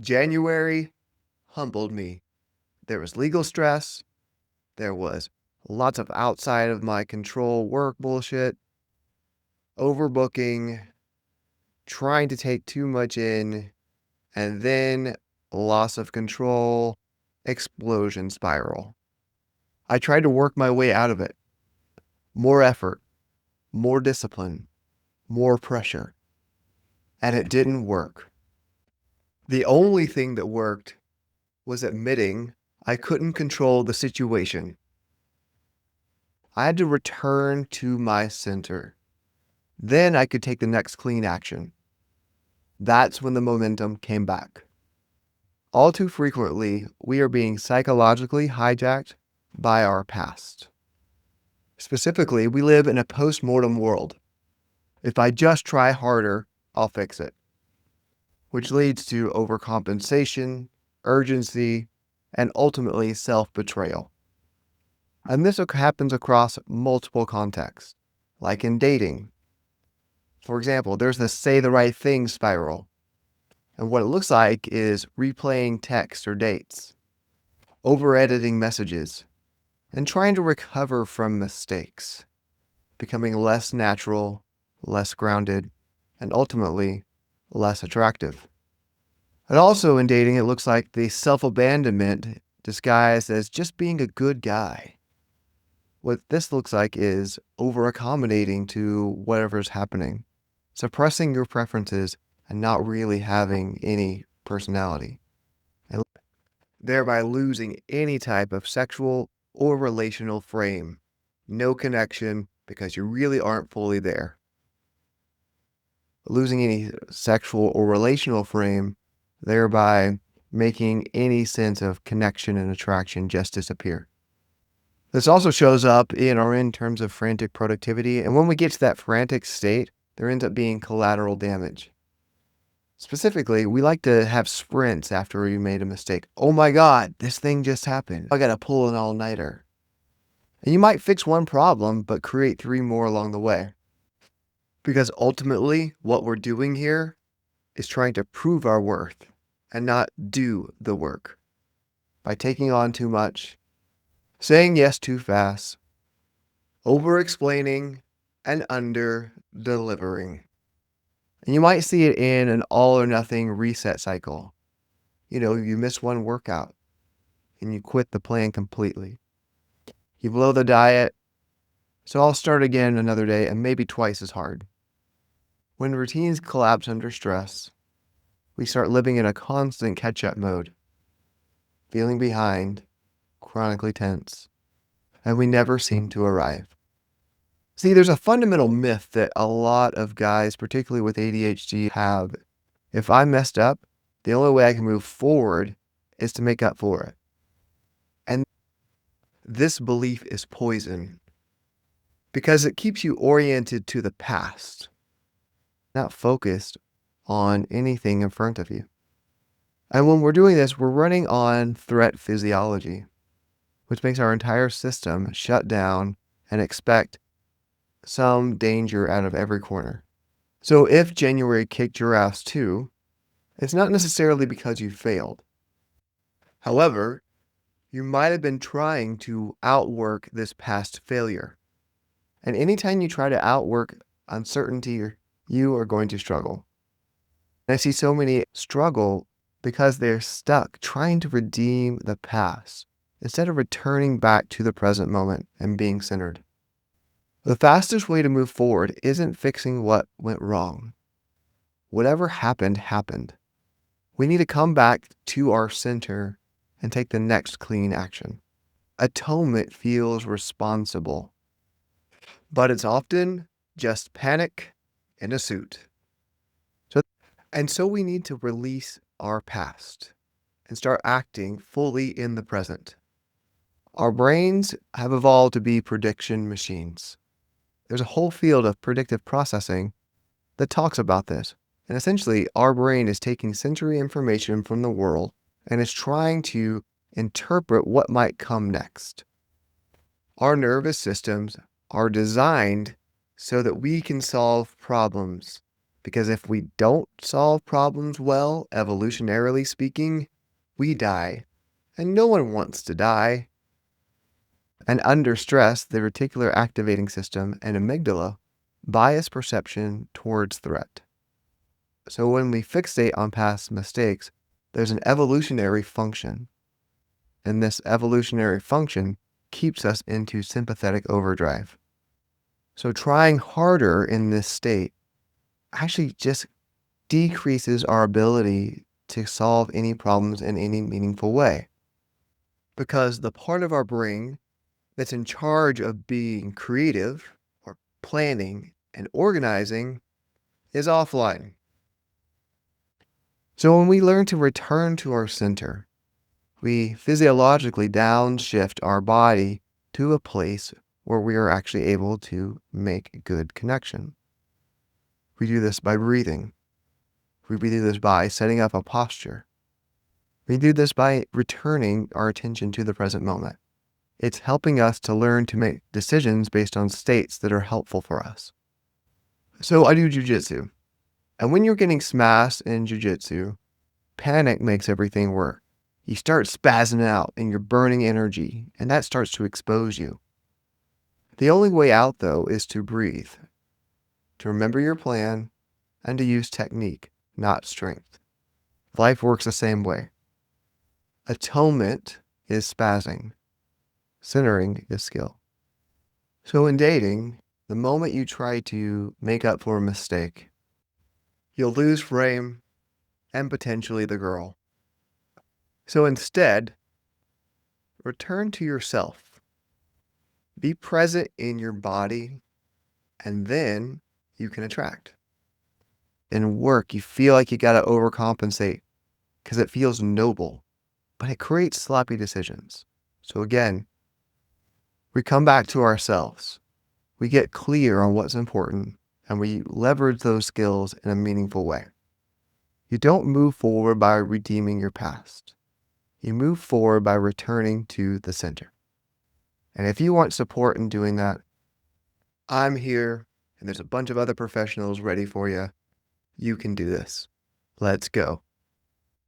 January humbled me. There was legal stress. There was lots of outside of my control work bullshit, overbooking, trying to take too much in, and then loss of control, explosion spiral. I tried to work my way out of it. More effort, more discipline, more pressure. And it didn't work. The only thing that worked was admitting I couldn't control the situation. I had to return to my center. Then I could take the next clean action. That's when the momentum came back. All too frequently, we are being psychologically hijacked by our past. Specifically, we live in a post-mortem world. If I just try harder, I'll fix it. Which leads to overcompensation, urgency, and ultimately self-betrayal. And this happens across multiple contexts, like in dating. For example, there's the say the right thing spiral. And what it looks like is replaying texts or dates, over-editing messages, and trying to recover from mistakes, becoming less natural, less grounded, and ultimately less attractive. And also in dating, it looks like the self-abandonment disguised as just being a good guy. What this looks like is over-accommodating to whatever's happening, suppressing your preferences and not really having any personality, and thereby losing any type of sexual or relational frame. No connection because you really aren't fully there. Losing any sexual or relational frame, thereby making any sense of connection and attraction just disappear. This also shows up in terms of frantic productivity, and when we get to that frantic state, there ends up being collateral damage. Specifically, we like to have sprints after we made a mistake. Oh my God, this thing just happened. I gotta pull an all-nighter. And you might fix one problem, but create 3 more along the way. Because ultimately, what we're doing here is trying to prove our worth and not do the work. By taking on too much, saying yes too fast, over-explaining, and under-delivering. And you might see it in an all-or-nothing reset cycle. You miss one workout, and you quit the plan completely. You blow the diet, so I'll start again another day and maybe twice as hard. When routines collapse under stress, we start living in a constant catch-up mode, feeling behind, chronically tense, and we never seem to arrive. See, there's a fundamental myth that a lot of guys, particularly with ADHD, have. If I messed up, the only way I can move forward is to make up for it. And this belief is poison because it keeps you oriented to the past, not focused on anything in front of you. And when we're doing this, we're running on threat physiology, which makes our entire system shut down and expect some danger out of every corner. So if January kicked your ass too, it's not necessarily because you failed. However, you might have been trying to outwork this past failure. And anytime you try to outwork uncertainty, you are going to struggle. And I see so many struggle because they're stuck trying to redeem the past instead of returning back to the present moment and being centered. The fastest way to move forward isn't fixing what went wrong. Whatever happened, happened. We need to come back to our center and take the next clean action. Atonement feels responsible, but it's often just panic in a suit. So we need to release our past and start acting fully in the present. Our brains have evolved to be prediction machines. There's a whole field of predictive processing that talks about this. And essentially, our brain is taking sensory information from the world and is trying to interpret what might come next. Our nervous systems are designed so that we can solve problems Because if we don't solve problems well, evolutionarily speaking, we die. And no one wants to die. And under stress, the reticular activating system and amygdala bias perception towards threat. So when we fixate on past mistakes, there's an evolutionary function. And this evolutionary function keeps us into sympathetic overdrive. So trying harder in this state actually just decreases our ability to solve any problems in any meaningful way. Because the part of our brain that's in charge of being creative or planning and organizing is offline. So when we learn to return to our center, we physiologically downshift our body to a place where we are actually able to make good connection. We do this by breathing. We do this by setting up a posture. We do this by returning our attention to the present moment. It's helping us to learn to make decisions based on states that are helpful for us. So I do jujitsu. And when you're getting smashed in jujitsu, panic makes everything worse. You start spazzing out and you're burning energy, and that starts to expose you. The only way out, though, is to breathe, to remember your plan, and to use technique, not strength. Life works the same way. Atonement is spazzing. Centering is skill. So in dating, the moment you try to make up for a mistake, you'll lose frame and potentially the girl. So instead, return to yourself. Be present in your body, and then you can attract. In work, you feel like you got to overcompensate because it feels noble, but it creates sloppy decisions. So again, we come back to ourselves. We get clear on what's important, and we leverage those skills in a meaningful way. You don't move forward by redeeming your past. You move forward by returning to the center. And if you want support in doing that, I'm here, and there's a bunch of other professionals ready for you. You can do this. Let's go.